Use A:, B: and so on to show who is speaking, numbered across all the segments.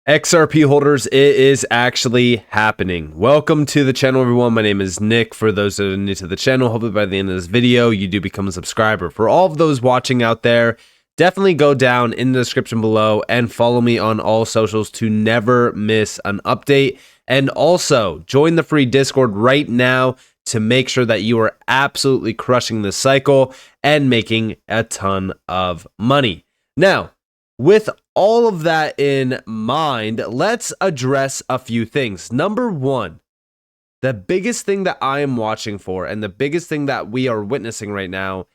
A: XRP holders, it is actually happening. Welcome to the channel, everyone. My name is Nick. For those that are new to the channel, hopefully by the end of this video, you do become a subscriber. For all of those watching out there, definitely go down in the description below and follow me on all socials to never miss an update. And also, join the free Discord right now to make sure that you are absolutely crushing this cycle and making a ton of money. Now, with all of that in mind, let's address a few things. Number one, the biggest thing that I am watching for and the biggest thing that we are witnessing right now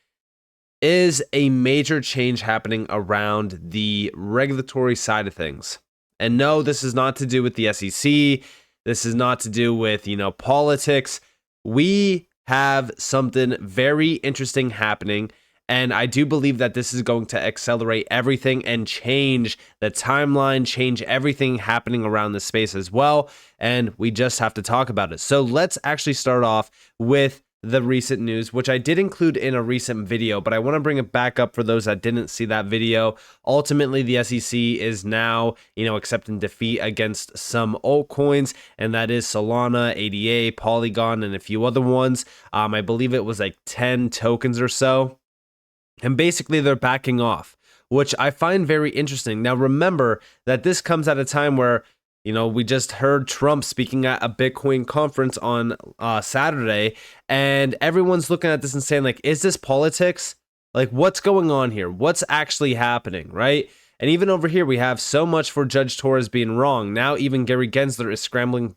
A: is a major change happening around the regulatory side of things. And no, this is not to do with the SEC. This is not to do with, politics. We have something very interesting happening. And I do believe that this is going to accelerate everything and change the timeline, change everything happening around the space as well. And we just have to talk about it. So let's actually start off with the recent news, which I did include in a recent video, but I want to bring it back up for those that didn't see that video. Ultimately, the SEC is now, accepting defeat against some altcoins, and that is Solana, ADA, Polygon, and a few other ones. I believe it was like 10 tokens or so. And basically, they're backing off, which I find very interesting. Now, remember that this comes at a time where, we just heard Trump speaking at a Bitcoin conference on Saturday, and everyone's looking at this and saying, like, is this politics? Like, what's going on here? What's actually happening, right? And even over here, we have so much for Judge Torres being wrong. Now, even Gary Gensler is scrambling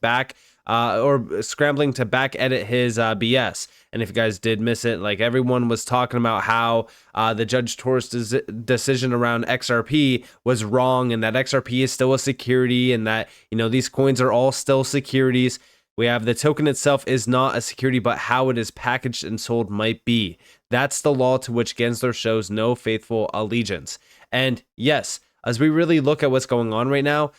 A: to back edit his BS. And if you guys did miss it, like everyone was talking about how the Judge Torres decision around XRP was wrong, and that XRP is still a security, and that, these coins are all still securities. We have the token itself is not a security, but how it is packaged and sold might be. That's the law to which Gensler shows no faithful allegiance. And yes, as we really look at what's going on right now,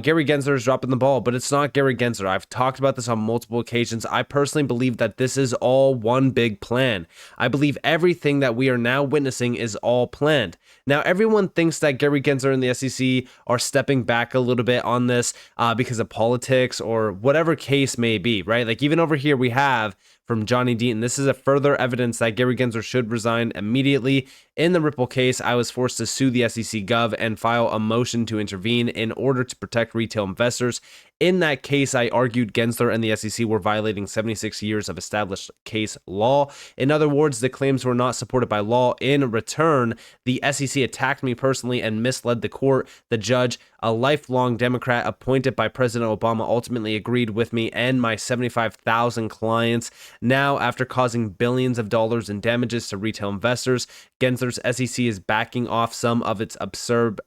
A: Gary Gensler is dropping the ball, but it's not Gary Gensler. I've talked about this on multiple occasions. I personally believe that this is all one big plan. I believe everything that we are now witnessing is all planned. Now, everyone thinks that Gary Gensler and the SEC are stepping back a little bit on this because of politics or whatever case may be, right? Like even over here, we have from Johnny Deaton, this is a further evidence that Gary Gensler should resign immediately. In the Ripple case, I was forced to sue the SEC Gov and file a motion to intervene in order to protect retail investors. In that case, I argued Gensler and the SEC were violating 76 years of established case law. In other words, the claims were not supported by law. In return, the SEC attacked me personally and misled the court. The judge, a lifelong Democrat appointed by President Obama, ultimately agreed with me and my 75,000 clients. Now, after causing billions of dollars in damages to retail investors, Gensler's SEC is backing off some of its absurd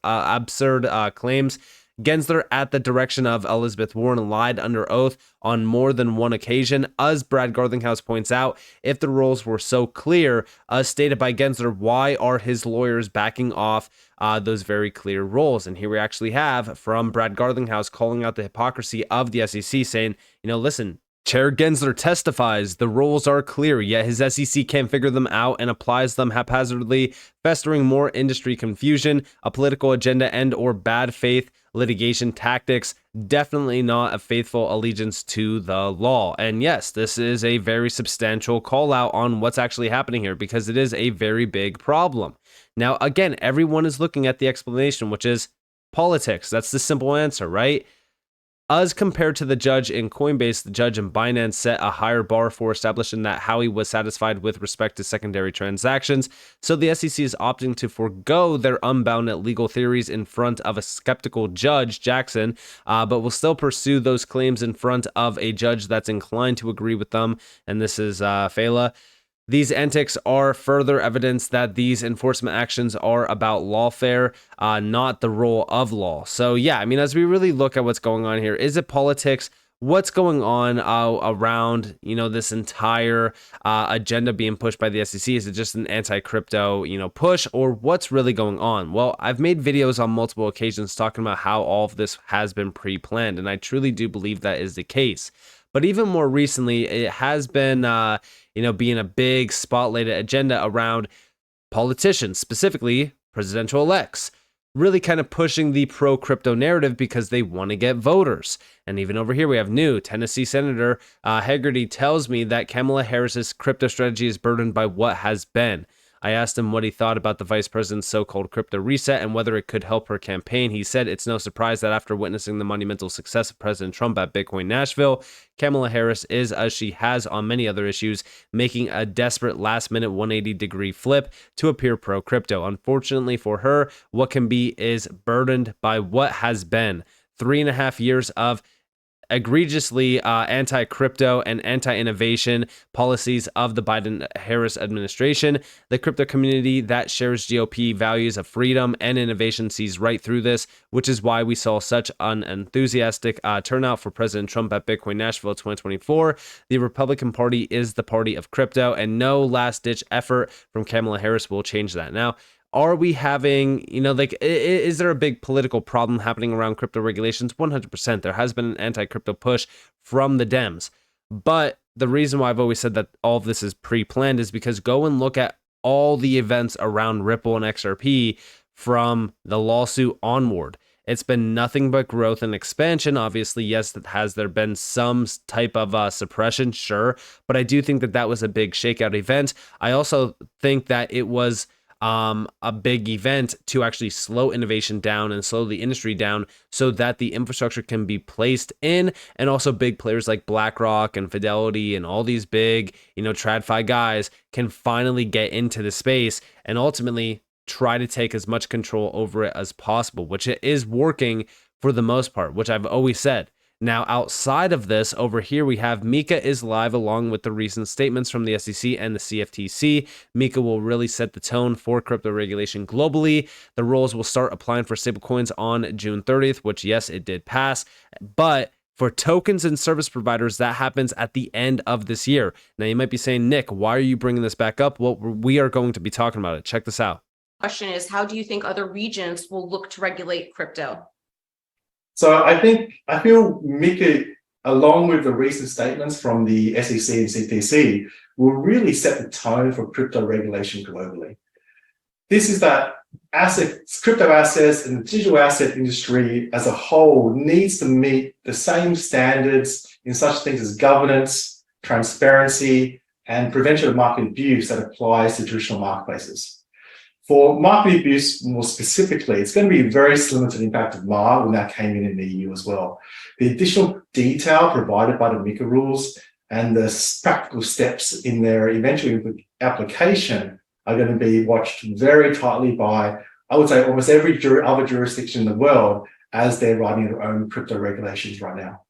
A: claims. Gensler, at the direction of Elizabeth Warren, lied under oath on more than one occasion. As Brad Garlinghouse points out, if the rules were so clear, as stated by Gensler, why are his lawyers backing off those very clear rules? And here we actually have from Brad Garlinghouse calling out the hypocrisy of the SEC, saying, listen, Chair Gensler testifies the rules are clear, yet his SEC can't figure them out and applies them haphazardly, festering more industry confusion, a political agenda, and or bad faith litigation tactics. Definitely not a faithful allegiance to the law. And yes, this is a very substantial call out on what's actually happening here because it is a very big problem. Now, again, everyone is looking at the explanation, which is politics. That's the simple answer, right? As compared to the judge in Coinbase, the judge in Binance set a higher bar for establishing that Howey was satisfied with respect to secondary transactions. So the SEC is opting to forego their unbounded legal theories in front of a skeptical judge, Jackson, but will still pursue those claims in front of a judge that's inclined to agree with them. And this is Fela. These antics are further evidence that these enforcement actions are about lawfare, not the rule of law. So yeah, as we really look at what's going on here, is it politics? What's going on around, this entire agenda being pushed by the SEC? Is it just an anti-crypto, push, or what's really going on? Well, I've made videos on multiple occasions talking about how all of this has been pre-planned, and I truly do believe that is the case. But even more recently, it has been, being a big spotlighted agenda around politicians, specifically presidential elects. really kind of pushing the pro-crypto narrative because they want to get voters. And even over here, we have new Tennessee Senator Hegarty tells me that Kamala Harris's crypto strategy is burdened by what has been. I asked him what he thought about the vice president's so-called crypto reset and whether it could help her campaign. He said it's no surprise that after witnessing the monumental success of President Trump at Bitcoin Nashville, Kamala Harris is, as she has on many other issues, making a desperate last-minute 180-degree flip to appear pro-crypto. Unfortunately for her, what can be is burdened by what has been 3.5 years of egregiously anti-crypto and anti-innovation policies of the Biden-Harris administration. The crypto community that shares GOP values of freedom and innovation sees right through this, which is why we saw such an enthusiastic turnout for President Trump at Bitcoin Nashville 2024. The Republican Party is the party of crypto, and no last-ditch effort from Kamala Harris will change that. Now, are we having, is there a big political problem happening around crypto regulations? 100%. There has been an anti-crypto push from the Dems. But the reason why I've always said that all of this is pre-planned is because go and look at all the events around Ripple and XRP from the lawsuit onward. It's been nothing but growth and expansion. Obviously, yes, has there been some type of suppression? Sure. But I do think that that was a big shakeout event. I also think that it was a big event to actually slow innovation down and slow the industry down so that the infrastructure can be placed in, and also big players like BlackRock and Fidelity and all these big, TradFi guys can finally get into the space and ultimately try to take as much control over it as possible, which it is working for the most part, which I've always said. Now, outside of this, over here, we have Mika is live along with the recent statements from the SEC and the CFTC. Mika will really set the tone for crypto regulation globally. The rules will start applying for stablecoins on June 30th, which, yes, it did pass. But for tokens and service providers, that happens at the end of this year. Now, you might be saying, Nick, why are you bringing this back up? Well, we are going to be talking about it. Check this out.
B: Question is, how do you think other regions will look to regulate crypto?
C: So I feel Mika, along with the recent statements from the SEC and CFTC, will really set the tone for crypto regulation globally. This is that crypto assets and the digital asset industry as a whole needs to meet the same standards in such things as governance, transparency, and prevention of market abuse that applies to traditional marketplaces. For market abuse, more specifically, it's going to be very similar to the impact of MAR when that came in the EU as well. The additional detail provided by the MiCA rules and the practical steps in their eventual application are going to be watched very tightly by, I would say, almost every other jurisdiction in the world as they're writing their own crypto regulations right now.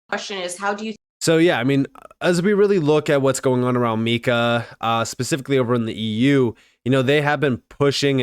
B: Question is, how do you...
A: So yeah, I mean, as we really look at what's going on around MiCA, specifically over in the EU, they have been pushing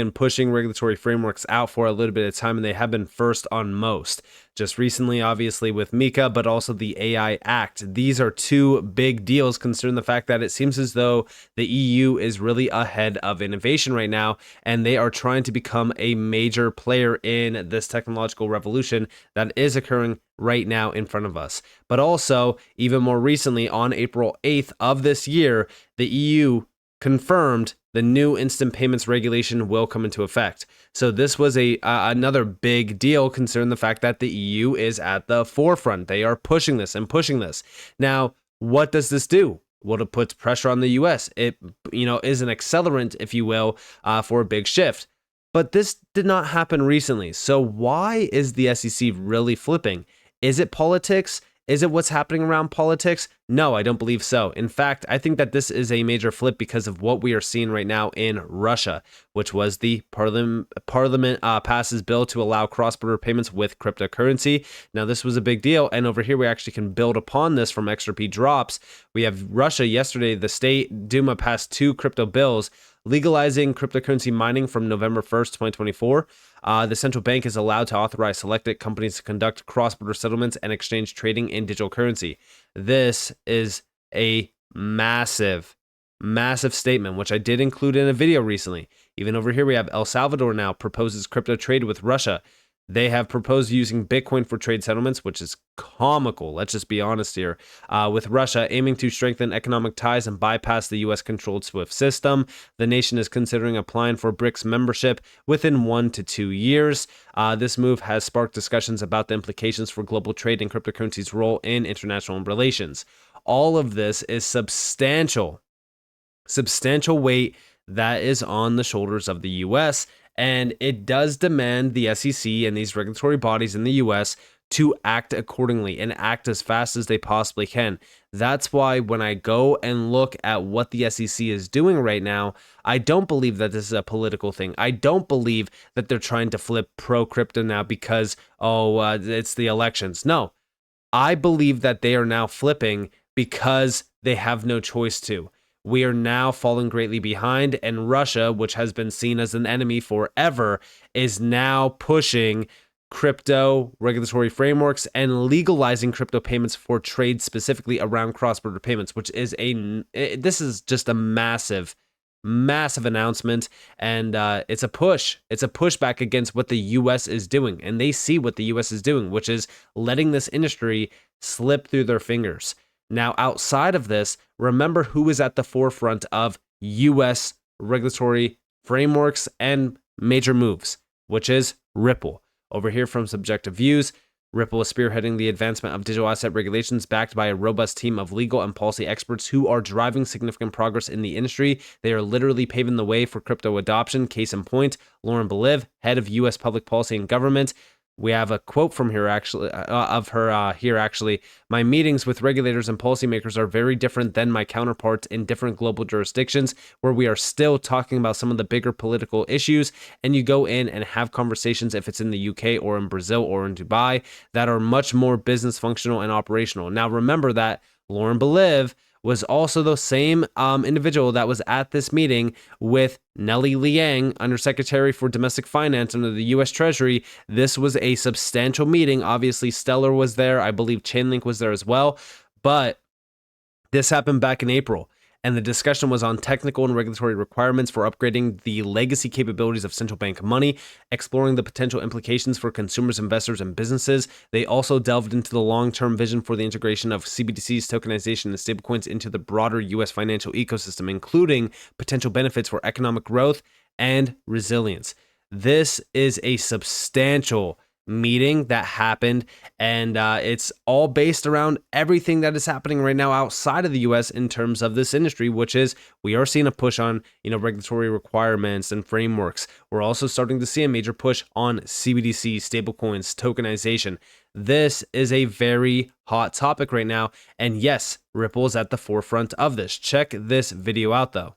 A: regulatory frameworks out for a little bit of time, and they have been first on most. Just recently, obviously, with MiCA, but also the AI Act. These are two big deals considering the fact that it seems as though the EU is really ahead of innovation right now, and they are trying to become a major player in this technological revolution that is occurring right now in front of us. But also, even more recently, on April 8th of this year, the EU confirmed the new instant payments regulation will come into effect. So this was another big deal considering the fact that the EU is at the forefront. They are pushing this and pushing this. Now, what does this do? Well, it puts pressure on the US. It, is an accelerant, if you will, for a big shift. But this did not happen recently. So why is the SEC really flipping? Is it politics? Is it what's happening around politics? No, I don't believe so. In fact, I think that this is a major flip because of what we are seeing right now in Russia, which was the parliament passes bill to allow cross-border payments with cryptocurrency. Now, this was a big deal, and over here we actually can build upon this from XRP drops. We have Russia yesterday, the state Duma passed 2 crypto bills legalizing cryptocurrency mining from November 1st, 2024. The central bank is allowed to authorize selected companies to conduct cross-border settlements and exchange trading in digital currency. This is a massive statement, which I did include in a video recently. Even over here, we have El Salvador now proposes crypto trade with Russia. They have proposed using Bitcoin for trade settlements, which is comical. Let's just be honest here. With Russia aiming to strengthen economic ties and bypass the US controlled SWIFT system, the nation is considering applying for BRICS membership within 1 to 2 years. This move has sparked discussions about the implications for global trade and cryptocurrency's role in international relations. All of this is substantial weight that is on the shoulders of the US, and it does demand the SEC and these regulatory bodies in the US to act accordingly and act as fast as they possibly can. That's why when I go and look at what the SEC is doing right now, I don't believe that this is a political thing. I don't believe that they're trying to flip pro crypto now because, it's the elections. No, I believe that they are now flipping because they have no choice to. We are now falling greatly behind, and Russia, which has been seen as an enemy forever, is now pushing crypto regulatory frameworks and legalizing crypto payments for trade, specifically around cross-border payments, which is this is just a massive announcement, and it's a push. It's a pushback against what the US is doing, and they see what the US is doing, which is letting this industry slip through their fingers. Now, outside of this, remember who is at the forefront of US regulatory frameworks and major moves, which is Ripple. Over here from Subjective Views, Ripple is spearheading the advancement of digital asset regulations backed by a robust team of legal and policy experts who are driving significant progress in the industry. They are literally paving the way for crypto adoption. Case in point, Lauren Beliv, head of US public policy and government. We have a quote from her actually. My meetings with regulators and policymakers are very different than my counterparts in different global jurisdictions where we are still talking about some of the bigger political issues, and you go in and have conversations, if it's in the UK or in Brazil or in Dubai, that are much more business functional and operational. Now remember that Lauren Beliv was also the same individual that was at this meeting with Nellie Liang, Undersecretary for Domestic Finance under the U.S. Treasury. This was a substantial meeting. Obviously, Stellar was there. I believe Chainlink was there as well. But this happened back in April, and the discussion was on technical and regulatory requirements for upgrading the legacy capabilities of central bank money, exploring the potential implications for consumers, investors, and businesses. They also delved into the long-term vision for the integration of CBDCs, tokenization, and stablecoins into the broader U.S. financial ecosystem, including potential benefits for economic growth and resilience. This is a substantial meeting that happened, and it's all based around everything that is happening right now outside of the US in terms of this industry, which is we are seeing a push on regulatory requirements and frameworks. We're also starting to see a major push on CBDC, stablecoins, tokenization. This is a very hot topic right now, and yes, Ripple is at the forefront of this. Check this video out though.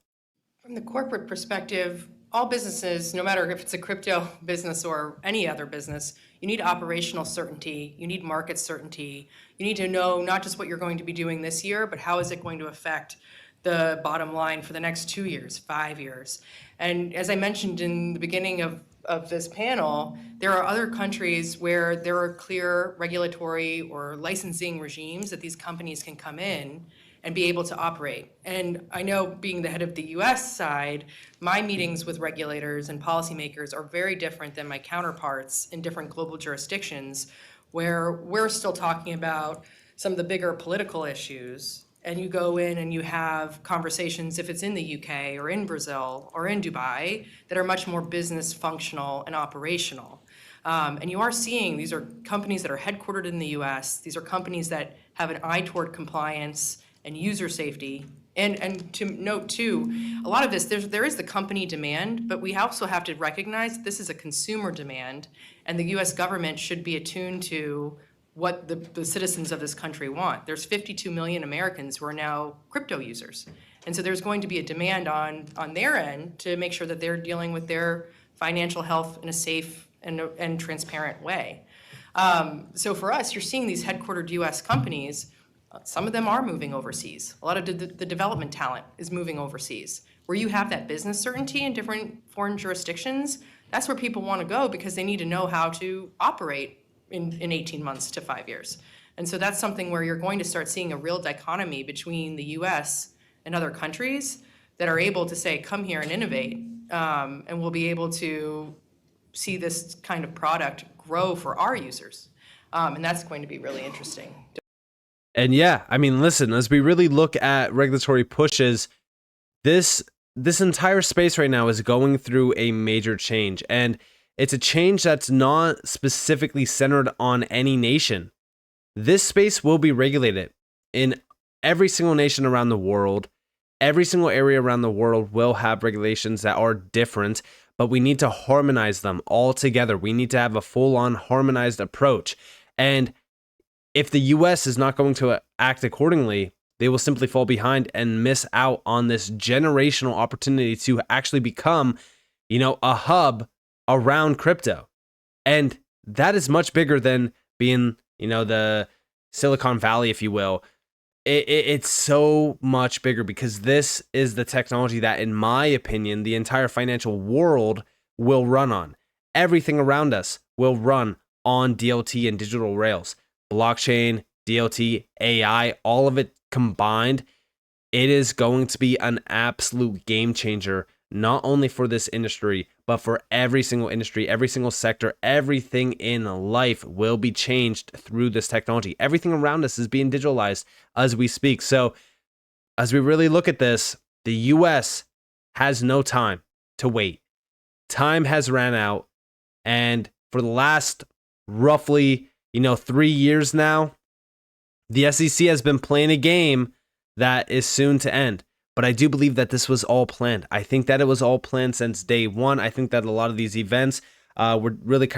D: From the corporate perspective, all businesses, no matter if it's a crypto business or any other business, you need operational certainty, you need market certainty, you need to know not just what you're going to be doing this year, but how is it going to affect the bottom line for the next 2 years, 5 years. And as I mentioned in the beginning of this panel, there are other countries where there are clear regulatory or licensing regimes that these companies can come in and be able to operate. And I know, being the head of the US side, my meetings with regulators and policymakers are very different than my counterparts in different global jurisdictions, where we're still talking about some of the bigger political issues. And you go in and you have conversations, if it's in the UK or in Brazil or in Dubai, that are much more business functional and operational. And you are seeing, these are companies that are headquartered in the US. These are companies that have an eye toward compliance and user safety. And to note too, a lot of this, there is the company demand, but we also have to recognize this is a consumer demand, and the US government should be attuned to what the citizens of this country want. There's 52 million Americans who are now crypto users. And so there's going to be a demand on their end to make sure that they're dealing with their financial health in a safe and transparent way. So for us, you're seeing these headquartered US companies. Some of them are moving overseas. A lot of the development talent is moving overseas. Where you have that business certainty in different foreign jurisdictions, that's where people want to go because they need to know how to operate in 18 months to 5 years. And so that's something where you're going to start seeing a real dichotomy between the US and other countries that are able to say, come here and innovate, and we'll be able to see this kind of product grow for our users. And that's going to be really interesting.
A: And yeah, I mean, listen, as we really look at regulatory pushes, this entire space right now is going through a major change, and it's a change that's not specifically centered on any nation. This space will be regulated in every single nation around the world. Every single area around the world will have regulations that are different, but we need to harmonize them all together. We need to have a full-on harmonized approach. And if the US is not going to act accordingly, they will simply fall behind and miss out on this generational opportunity to actually become, a hub around crypto. And that is much bigger than being, the Silicon Valley, if you will. It's so much bigger because this is the technology that, in my opinion, the entire financial world will run on. Everything around us will run on DLT and digital rails. Blockchain, DLT, AI, all of it combined, it is going to be an absolute game changer, not only for this industry, but for every single industry, every single sector. Everything in life will be changed through this technology. Everything around us is being digitalized as we speak. So as we really look at this, the US has no time to wait. Time has ran out. And for the last roughly, 3 years now, the SEC has been playing a game that is soon to end. But I do believe that this was all planned. I think that it was all planned since day one. I think that a lot of these events were really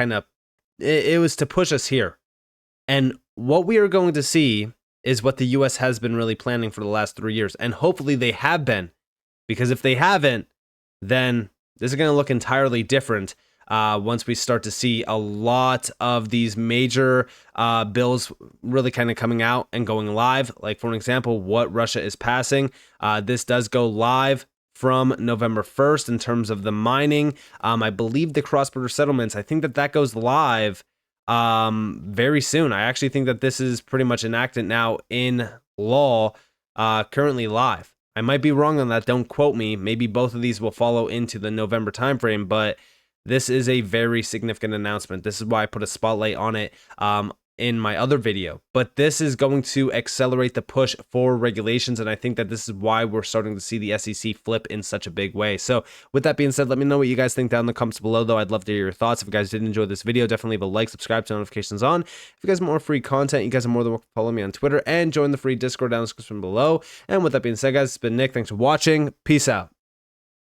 A: it was to push us here. And what we are going to see is what the US has been really planning for the last 3 years. And hopefully they have been. Because if they haven't, then this is going to look entirely different once we start to see a lot of these major bills really coming out and going live. Like, for an example, what Russia is passing. This does go live from November 1st in terms of the mining. I believe the cross-border settlements, I think that goes live very soon. I actually think that this is pretty much enacted now in law, currently live. I might be wrong on that. Don't quote me. Maybe both of these will follow into the November timeframe, but this is a very significant announcement. This is why I put a spotlight on it in my other video. But this is going to accelerate the push for regulations, and I think that this is why we're starting to see the SEC flip in such a big way. So with that being said, let me know what you guys think down in the comments below, though. I'd love to hear your thoughts. If you guys did enjoy this video, definitely leave a like, subscribe, turn notifications on. If you guys want more free content, you guys are more than welcome to follow me on Twitter and join the free Discord down in the description below. And with that being said, guys, it's been Nick. Thanks for watching. Peace out.